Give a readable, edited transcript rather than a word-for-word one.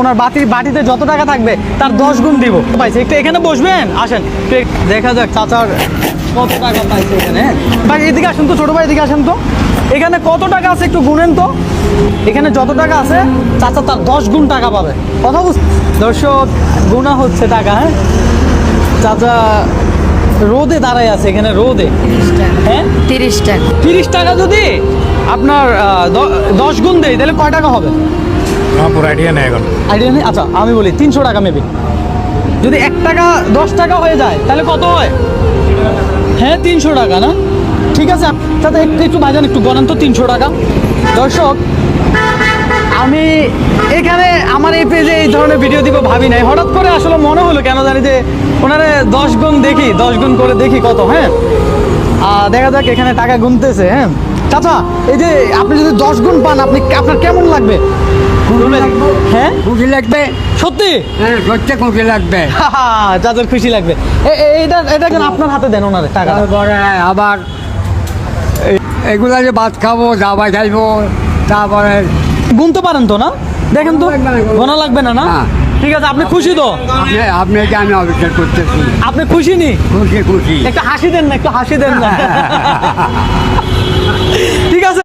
ওনার বাটিতে যত টাকা থাকবে তার 10 গুণ দিব। পাইছে একটু এখানে বসবেন, আসেন দেখা যাক চাচার কত টাকা পাইছে এখানে। ভাই এদিকে আসেন তো, ছোট ভাই এদিকে আসেন তো, এখানে কত টাকা আছে একটু গুনেন তো। এখানে যত টাকা আছে চাচা তার 10 গুণ টাকা পাবে। কথা বুঝ দর্শক, গুণা হচ্ছে টাকা। হ্যাঁ, চাচা রোদে দাঁড়ায় আছে এখানে, রোদে। হ্যাঁ 30 টাকা। 30 টাকা যদি আপনার 10 গুণ দেয় তাহলে কয় টাকা হবে? পুরো আইডিয়া নেই এখন। আইডিয়া নেই। আচ্ছা আমি বলি 300 টাকা মেবি। যদি 1 টাকা 10 টাকা হয়ে যায় তাহলে কত হয়? হ্যাঁ 300 টাকা না? ঠিক আছে চাচা একটু ভাইজান একটু গণান তো 300 টাকা। দর্শক আমি এখানে আমার এই পেজে এই ধরনের ভিডিও দিব ভাবি নাই, হঠাৎ করে আসলে মনে হলো কেন জানি যে ওনারে 10 গুণ দেখি, 10 গুণ করে দেখি কত। হ্যাঁ দেখা যাক এখানে টাকা গুনতেছে। হ্যাঁ চাচা এই যে আপনি যদি 10 গুণ পান আপনার কেমন লাগবে? হ্যাঁ খুশি লাগবে। সত্যি? হ্যাঁ সত্যি খুশি লাগবে। চাচার খুশি লাগবে। এটা কেন আপনার হাতে দেন ওনারে টাকা? তারপরে আবার এগুলা যে ভাত খাবো, দাবাই খাইবো, তারপরে গুনতে পারেন তো না? দেখেন তো, গোনা লাগবে না না? হ্যাঁ। ঠিক আছে, আপনি খুশি তো? আপনাকে আমি অবিচার করতেছি। আপনি খুশি নি? খুশি খুশি। একটু হাসি দেন না, একটু হাসি দেন না। ঠিক আছে।